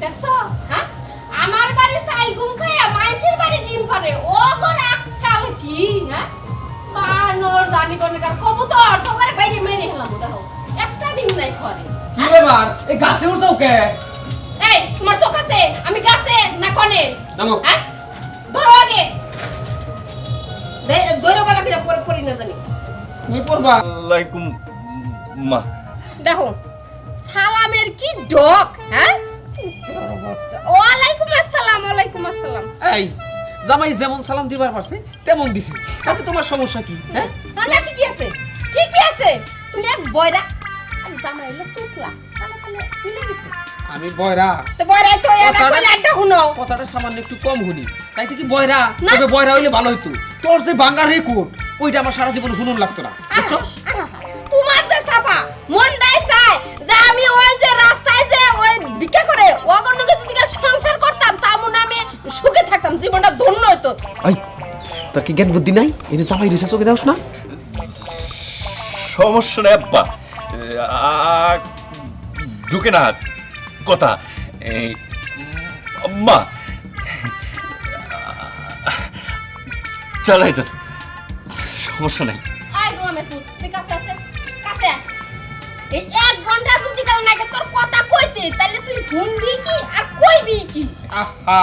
দেখছো হ্যাঁ আমার বাড়ি চাইল গুম খাইয়া মানুষের বাড়ি ডিম পারে ও গর আকাল কি হ্যাঁ বানর জানি কোনে কার কবুতর তো করে বাইরে মেরে হলাম দেখো একটা ডিম নাই ঘরে কি ব্যাপার এই গাছে উঠছাও কে? এই তোমার চোখ আছে আমি গাছে না কোনে নামো। হ্যাঁ ধরো আগে ধরো বলা কিরা পরে পরি না জানি তুমি পড়বা। আলাইকুম মা। দেখো সালামের কি ডক হ্যাঁ তোর বাচ্চা ওয়ালাইকুম আসসালাম ওয়ালাইকুম আসসালাম এই জামাই যেমন সালাম দিবার পারছে তেমন দিছে, তাতে তোমার সমস্যা কি? হ্যাঁ না ঠিকই আছে তুমি এক বয়রা আর জামাইলে তুতলা তাহলে মিলে গেছে আমি বয়রা, তো বয়রা তো এটা কইলে একটা শুনো কথাটা সামান্য একটু কম শুনি, তাই কি বয়রা? না। তবে বয়রা হইলে ভালো হইতো। তোর যে বাঙ্গার রেকর্ড ওইটা আমার সারা জীবন শুনুন লাগতো না, বুঝছস? তোমার যে সাপা মন দাই চাই যে আমি ওই যে রাস্তায় যে ওই ভিক্ষা করে অগণ্যকে যদি সংসার করতাম তা মনে আমি সুখে থাকতাম জীবনটা ধন্য হতো এই তোর কি জ্ঞান বুদ্ধি নাই? এনে জামাই রিসার্চ করে দাওস না? সমস্যা নেই আব্বা, ঢুকে না কথা। আম্মা চালাই যান, সমস্যা নেই। আই গোলামের পুত তুই কাছে আছে কাছে এই এক ঘন্টা যদি কাল নাগে তোর কথা কইতে তাহলে তুই শুনবি কি আর কইবি কি আহা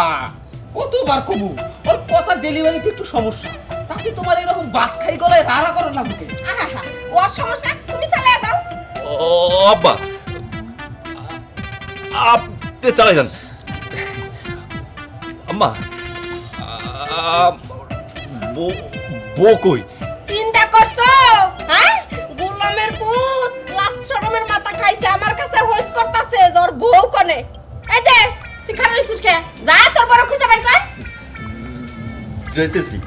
কতবার কমু ওর কথা ডেলিভারিতে একটু সমস্যা, তাতে তোমার এরকম বাস খাই গলায় রাড়া করার লাগবে। আহা ওর সমস্যা তুমি চালিয়ে দাও ও আব্বা, আপনি চালাই যান। আম্মা বউ কই? চিন্তা করছো হ্যাঁ গোলামের পুত লাস্ট শরমের মাথা খাইছে আমার কাছে হইস করতাছে জোর বউ কোনে এই যে তুই খারাপ হইছিস কে যা তোর বড় খুঁজে বের কর যাইতেছি।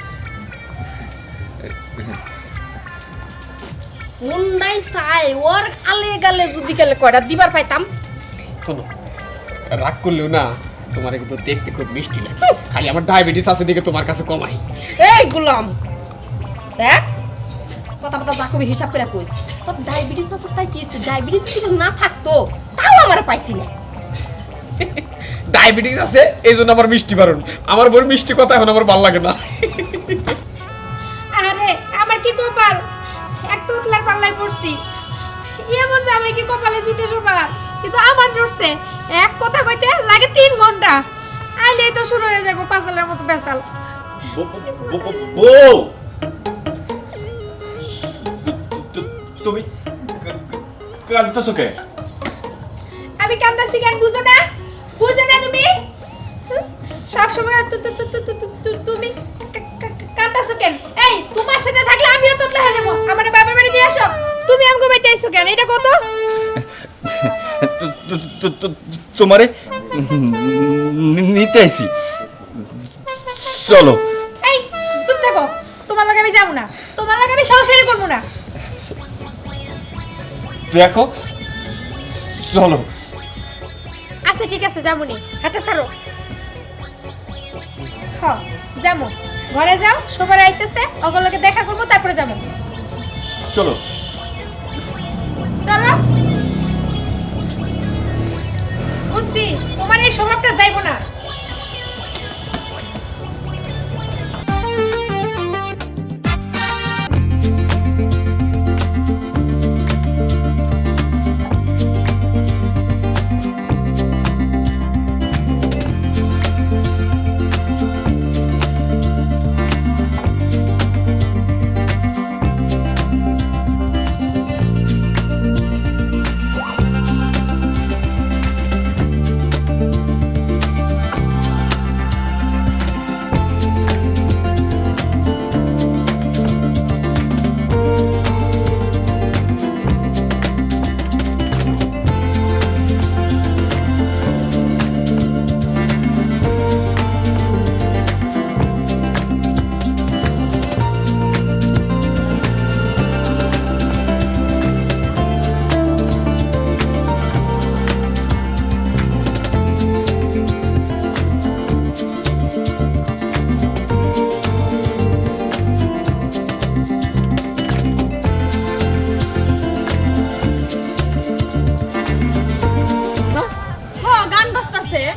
মুন্ডাই চাই ওর আলে গালে যদি গেলে কয়টা দিবার পাইতাম শোনো রাগ করলেও না তোমার কিন্তু দেখতে খুব মিষ্টি লাগে, খালি আমার ডায়াবেটিস আছে দিকে তোমার কাছে কমাই। এই গোলাম দেখ কথা যা কবি হিসাব করে কইস তোর ডায়াবেটিস আছে তাই কি আছে ডায়াবেটিস যদি না থাকতো তাও আমার পাইতি না ডায়াবেটিস আছে এই জন্য আমার মিষ্টি বারণ, আমার বড় মিষ্টি কথা এখন আমার ভালো লাগে না। আরে আমার কি কপাল এক তো উতলার পাল্লায় পড়ছি এমন জামাই কি কপালে জুটে সবার কিন্তু আমার জুটছে এক কথা কইতে লাগে 3 ঘন্টা আইলেই তো শুরু হয়ে যাবো পাঁচালের মতো বেসাল বউ তুমি কাঁদতেছো কে? আমি কান্দাছি কেন বুঝো না তুমি সব সময় তুমি কান্দাছো কেন এই তোমার সাথে থাকলে আমিও তোতলা হয়ে যাবো আমার বাবার বাড়ি দিয়ে আসো তুমি আমগো বাইতে আইছো কেন এটা কত তোমারে নিতে আইছি, চলো। এই চুপ থাকো তোমার লগে আমি যাবো না তোমার লগে আমি সংসারই করবো না দেখো চলো। আচ্ছা ঠিক আছে যাবনি হাঁটা ছাড়ো হ্যাঁ যাবো ঘরে যাও সবার আইতেছে ওগুলোকে দেখা করবো তারপরে যাবো চলো। চলো বুঝছি তোমার এই স্বভাবটা যাইবো না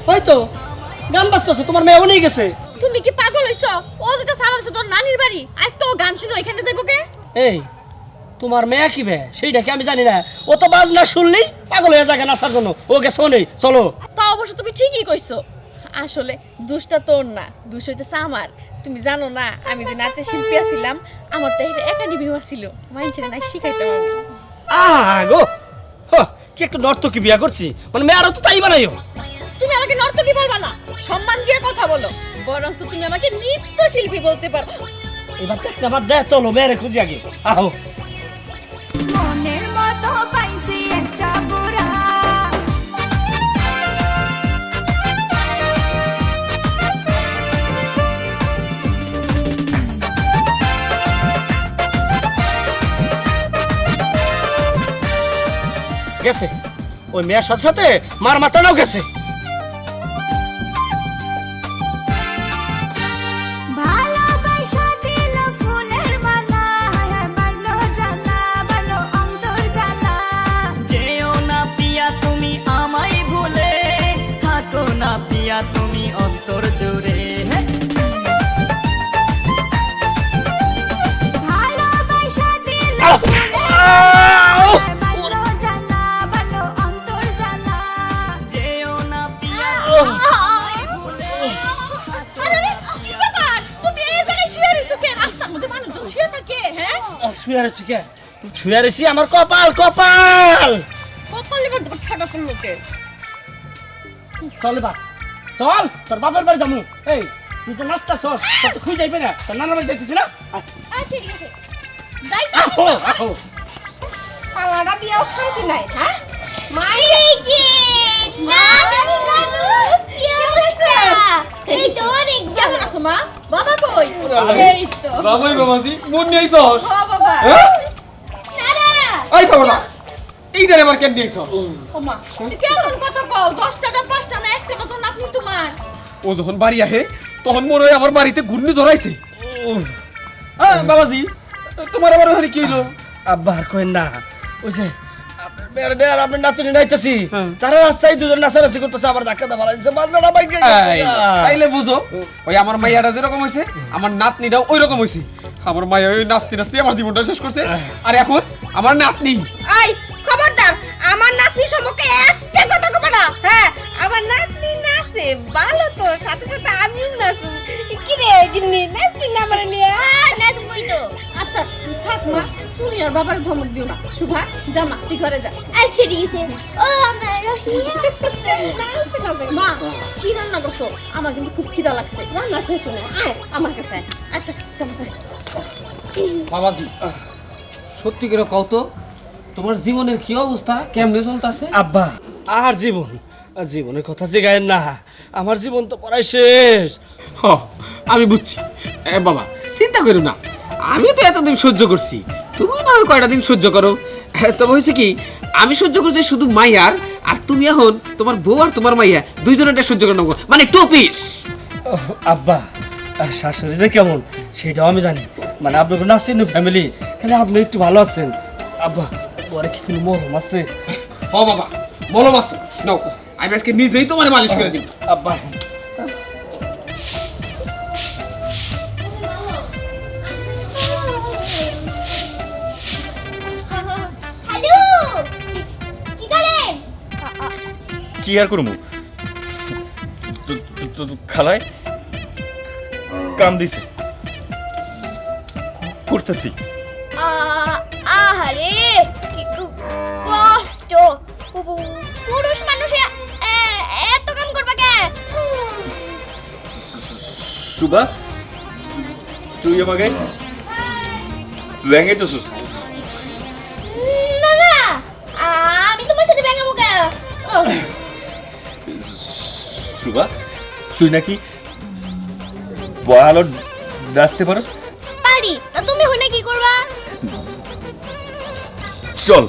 হয়তো গান বাজতেছে, তোমার মেয়েও নিয়ে গেছে। তুমি কি পাগল হইছো? ও যেটা সামার তোর নানির বাড়ি, আজকে ও গান শুনো এখানে যাইবো কে? এই তোমার মেয়ে কি বে সেইটা কি আমি জানি না, ও তো বাজনা শুনলেই পাগল হয়ে যায় নাচার জন্য, ওকে শোনে চলো। তা অবশ্য তুমি ঠিকই কইছো, আসলে দোষটা তোর না, দোষ হইতেছে আমার। তুমি জানো না আমি যে নাচের শিল্পী আছিলাম, আমার তো একটা একাডেমিও ছিল, মাইনছেন না শিখাইতাম আমি। গো কি একটা নর্তকী বিয়া করছি, মানে মেয়ে আরো তো তাই বানাইও। তুমি আমাকে নর্তকী বলবা না, সম্মান দিয়ে কথা বলো, বরং তুমি আমাকে নৃত্যশিল্পী বলতে পারো। এবার পেটনা বাদ দেয়, চলো মেয়েরে খুঁজি আগে। আহো মনের মতো পাইছি একটা বুড়া গেছে, ওই মেয়ের সাথে সাথে মার মাথাটাও গেছে। ভালোবাসা দিল ফুলের মালা বাড়লো জ্বালা বাড়লো অন্তর জ্বালা যেও না পিয়া তুমি আমায় ভুলে, থাকো না পিয়া তুমি অন্তর জুড়ে। ভালোবাসা দিল বাড়লো জ্বালা বাড়লো অন্তর জ্বালা যেও না পিয়া তুমি এই জায়গায় শুয়ে রইছো কেন? রাস্তার মধ্যে মানুষজন শুয়ে থাকে, হ্যাঁ? শুয়ে রয়েছি কে? শুয়ে রয়েছি, আমার কপাল কপাল। কপালে মধ্যে ঠাডা পড়লো কে? চল এবার চল, তোর বাপের বাড়ি যাবো। এই তুই তো নাস্তা সর, তোর তো খুঁজে যাইবে না, তোর নানার বাড়ি যাইতেছি না। আচ্ছা ঠিক আছে, যাই আহো আহো পালাটা দিয়েও শান্তি নাই, হ্যাঁ? মাই কি অবস্থা? এই তো অনেক কেমন আছো মা? বাবা কই? এই তো বাবাই বাবাজি মন নিয়েছস? ও বাবা। হ্যাঁ সারা এই খবরটা এইটার এবার কেন নিয়েছস? ও মা, কেমন কথা কও? 10টা না 5টা না একটা মতো নাতনি তোমার। ও যখন বাড়ি আহে তখন মনে হয় আমার বাড়িতে ঘূর্ণি জড়াইছে। বাবাজি তোমার আবার ওখানে কি হইলো? আব্বা আর কইন না, ওই যে আপনার মেয়ের মেয়ে আর আপনার নাতুনি নাইতেছি, হ্যাঁ। তারা রাস্তায় দুজন নাচানাচি করতেছে, আমার ধাক্কা দা ভালো দিচ্ছে, বাজারা বাইকে তাইলে বুঝো ওই আমার মাইয়াটা যেরকম হয়েছে আমার নাতনিটাও ওই রকম হয়েছে। আমার মাইয়া ওই নাচতে নাচতে আমার জীবনটা শেষ করছে, আর এখন আমার নাতনি। আই খবরদার, আমার নাতনি সম্পর্কে একটা কথা কবে না, হ্যাঁ? আমার নাতনি নাচে ভালো তো, সাথে সাথে আমিও নাচু। কি রে গিন্নি, নাচবি না আমার নিয়ে? নাচবই তো আচ্ছা থাক মা, তুমি আর বাবার ধমক দিও না। শুভা জামা তুই ঘরে যা। আচ্ছা ঠিক আছে ও আমার রহিয়া মা কি রান্না করছো? আমার কিন্তু খুব খিদা লাগছে, রান্না শেষ হলে আয় আমার কাছে আয়। আচ্ছা চলো। বাবাজি সত্যি করে কও তো তোমার জীবনের কি অবস্থা, কেমনে চলতেছে? আব্বা আর জীবনের কথা জিগায়েন না, আমার জীবন তো পড়াই শেষ। আমি বুঝছি বাবা, চিন্তা করো না, আমি তো এতদিন সহ্য করছি, তুমি না হয় কয়টা দিন সহ্য করো। তবে হয়েছে কি, আমি সহ্য করছি শুধু মাইয়ার, আর তুমি এখন তোমার বউ আর তোমার মাইয়া দুইজনেরটা সহ্য করে নেবো, মানে টু পিস। আব্বা শাশুড়ি যে কেমন সেটাও আমি জানি, মানে আপনার নাচেন ফ্যামিলি, খালি আপনি একটু ভালো আছেন। আব্বা ওরে কি কোনো মরম আছে? হ বাবা মলম আছে, নাও আমি আজকে নিজেই তোমার মালিশ করে দিই। আব্বা হ্যালো কি করেন? কি আর করবো? খালায় কাম দিছে, করতেছি। আহারে কি কষ্ট, পুরুষ মানুষ এত কাম করবা কে? সুবা তুই আমাকে ল্যাঙ্গাইতেছিস? না না আমি তোমার সাথে ব্যাঙ্গাবো কে? সুবা তুই নাকি ভালো নাচতে পারস? পারি, তা তুমি হইনা কি করবা? চল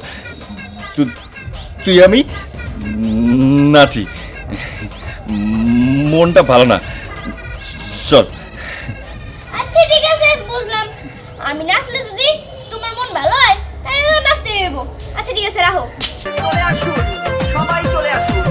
তুই আমি নাচি, মনটা ভালো না, চল। আচ্ছা ঠিক আছে বুঝলাম, আমি নাচলে যদি তোমার মন ভালো হয় তাহলে নাচতে হইব। আচ্ছা ঠিক আছে রাখো। চলে আসুন, সবাই চলে আসুন।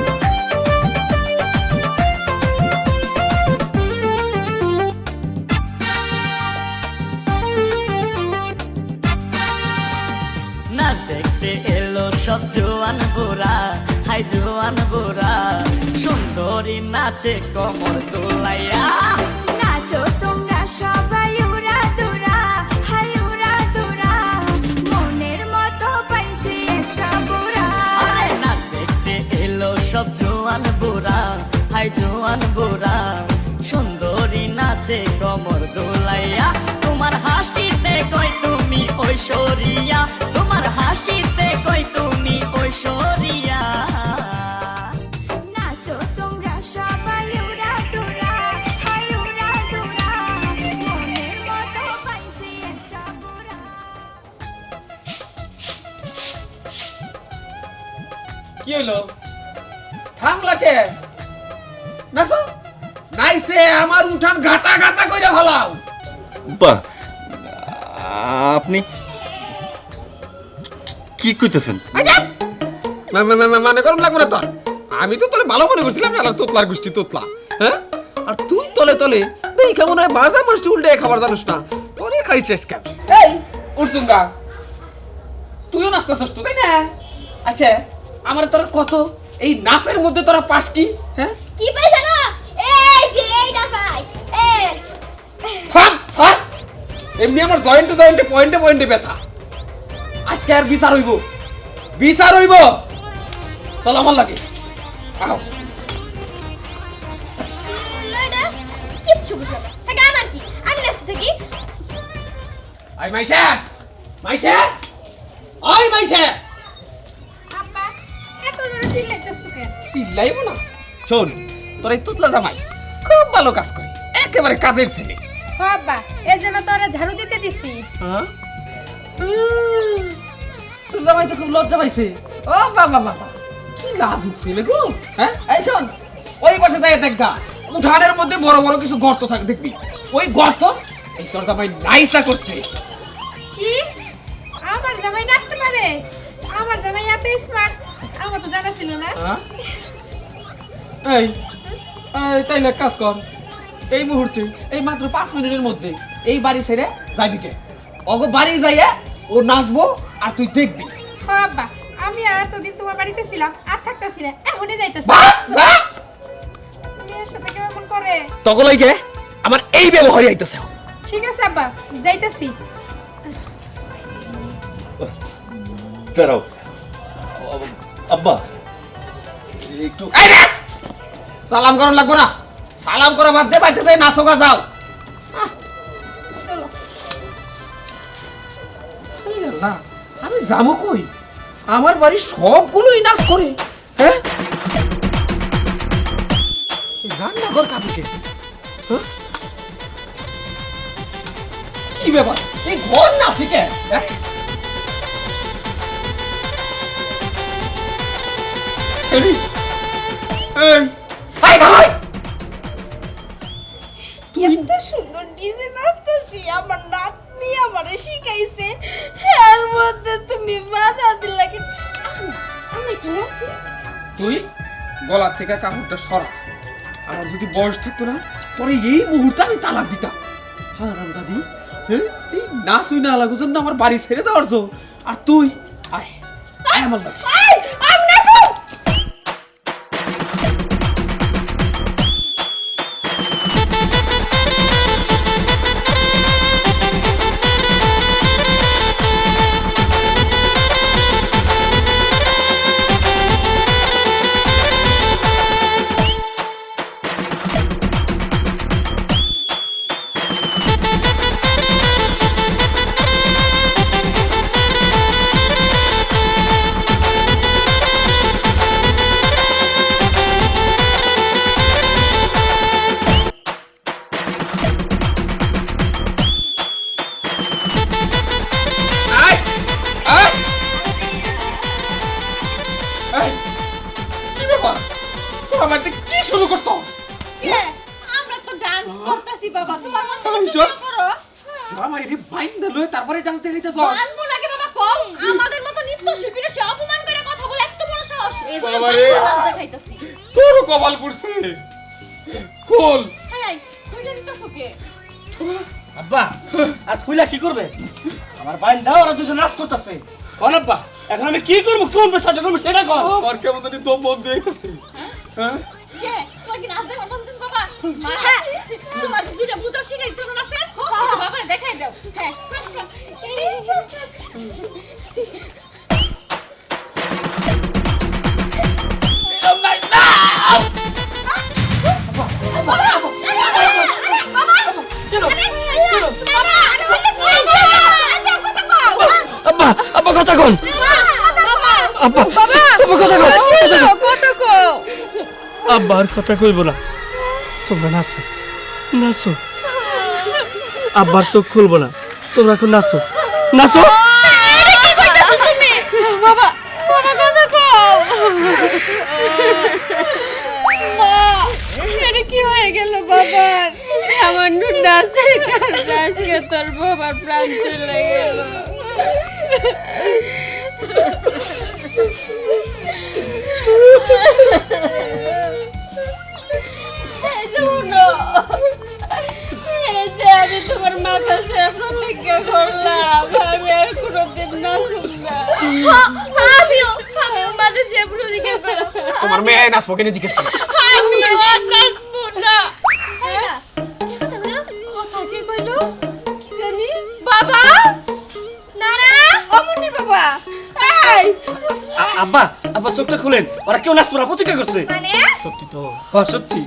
জোয়ান বুড়া, হাই জোয়ান বুড়া, সুন্দরী নাচে কমর দোলাইয়া। নাচো তোমরা সবাই উড়া দুরা, হাই উড়া দুরা, মনের মতো পাইছি একটা বুড়া। আরে নাচ দেখতে এলো সব জোয়ান বুড়া, হাই জোয়ান বুড়া, সুন্দরী নাচে কমর দোলাইয়া। তোমার হাসিতে কই তুমি ঐশ্বরিয়া, তোমার হাসিতে কই তুমি ঐশ্বরিয়া। নাচো তোমরা সবাই উড়া দুরা, হাই উড়া দুরা, মনের মতো পাইছি একটা বুড়া। কি হইলো থামলা কে নাচো নাইছে আমার উঠান গাতা গাতা কইরা ফেলাও। বাহ, আপনি কি কইতেছেন? মানে গরম লাগবে না তোর? আমি তো তোর ভালো মনে করছিলাম না, তোতলার গোষ্ঠী তোতলা। হ্যাঁ, আর তুই তলে তলে এই কেমন হয় বাজা মাছটি উল্টে খাবার জানিস না, তোরে খাইছিস কেন? এই উরসুঙ্গা, তুইও নাচতেছিস তো, তাই না? আচ্ছা আমার তোর কত এই নাচের মধ্যে তোরা পাস কি? হ্যাঁ কি পাইছ না? এই যে এইটা পাই। এই থাম স্যার, এমনি আমার জয়েন্টে জয়েন্টে পয়েন্টে পয়েন্টে ব্যথা। আজকে আর বিচার হইব, বিচার হইব। চল আমার লাগে আও। লড়া কিচ্ছু বুঝলো না। থাকা আমার কি? আমি নাচতে থাকি। আই মাইশা, মাইশা, ওই মাইশা, আব্বা এত জোরে চিল্লাইতেছো কেন? চিল্লাইব না। শোন, তোর এই তুতলা জামাই খুব ভালো কাজ করে, একেবারে কাজের ছেলে। ও আব্বা, এর জন্য তো ওরা ঝাড়ু দিতে দিছি। হ্যাঁ, তোর জামাই তো খুব লজ্জা পাইছে। ও বাবা বাবা, কি লাজুক ছেলে গো। হ্যাঁ, এই শোন, ওই পাশে যাই দেখ গা, উঠানের মধ্যে বড় বড় কিছু গর্ত থাকে দেখবি, ওই গর্ত এই তোর জামাই নাইসা করছে। কি? আমার জামাই নাচতে পারে? আমার জামাই এত স্মার্ট, আমার তো জানা ছিল না। হ্যাঁ? এই এই তাইলে এক কাজ কর, এই মুহূর্তে এই মাত্র 5 মিনিটের মধ্যে এই বাড়ি ছেড়ে যাবি কে? অগো বাড়ি যাইয়া ও নাচবো আর তুই দেখবি। ও আব্বা, আমি আর এতদিন তোমার বাড়িতে ছিলাম, আর থাকতেছি না, এখনই যাইতেছি। বাস যা, মেয়ের সাথে কেমন করে? তগলাই গে আমার এই ব্যবহারই আইতাছে। ঠিক আছে আব্বা, যাইতেছি। দাঁড়াও আব্বা, একটু এই রে, সালাম করন লাগবো না, সালাম করা বাদ দে, বাড়িতে যাই নাচোগা যাও। চলো। এই রে না, আমি যাবো কই? আমার বাড়ির সবগুলোই নাচ করে। হ্যাঁ, রান্নাঘর কাবিকে কি ব্যাপার? এই ঘর নাচে কে? হ্যাঁ? এই এই এই থামাই, তুই এত সুন্দর ডিজে নাচতেছি, আমার নাতনি আমারে শিখাইছে, এর মধ্যে তুমি বাধা দিলা কি? আমি কি নাচি? তুই গলার থেকে কাপড়টা সরা। আমার যদি বয়স থাকতো না, তোরে এই মুহূর্তে আমি তালাক দিতাম। হ্যাঁ রামজাদি, হ্যাঁ, এই নাচুই না লাগুছ না আমার বাড়ি ছেড়ে যাওয়ার জন্য। আর তুই আয় আয় আমার লাগে। এই আমি নাচু। আয় আয় এই, কি ব্যাপার? তোরা বাড়িতে কি শুরু করছো? আমরা তো ডান্স করতেছি বাবা, তোমার মন এই থেকে শোন। তুমি করো। জামাই রে বাইন্দা লয়ে তারপরে ডান্স দেখাইতেছ। মানবো নাকি বাবা কম? আমাদের মতো নৃত্যশিল্পীরা সে অপমান করে কথা বলে এত বড় সাহস। এই যে বাবা রে। বাচ্চা নাচ দেখাইতাছি। তোর কপাল পড়ছে। কোল এই কইটা নিতাছো কে? আব্বা, আর ফুইলা কি করবে? আমার বাইন দাও, ওরা দুজন নাচ করতেছে। কোন আব্বা, এখন আমি কি করবো, কোন পেশাটা করবো সেটা কর। আমার কেমন জানি দম বন্ধ হইতেছে। হ্যাঁ কে তোমার কি নাচ দেখো বলতেছ বাবা তোমার দুইটা মুদ্রা শিখাইছো না নাচের বাবা দেখাই দাও হ্যাঁ আচ্ছা এই সব আব্বা আব্বা কথা কন, আব্বা আব্বা কথা কন, আব্বা আর কথা কইব না, তোমরা নাচো নাচো, আব্বার চোখ খুলবো না, তোমরা এখন নাচো নাচো। বাবা বাবা কথা কও এটা কি হয়ে গেল বাবা সামান্য নাচতে নাচকে তোর বাবার প্রাণ চলে গেল আমি তোমার মাথা সে প্রতিজ্ঞা করলাম আমি আর কোনোদিন নাচুম না আমিও মাথা সে প্রতিজ্ঞা করলাম তোমার মেয়ে নাচবো কেন জিজ্ঞেস করো। আমিও আর নাচবো না কথা কে কইলো কি জানি বাবা না না অমনি বাবা এই আব্বা আব্বা চোখটা খুলেন, ওরা কেউ নাচবো না প্রতিজ্ঞা করছে। মানে সত্যি তো? হ্যাঁ সত্যি।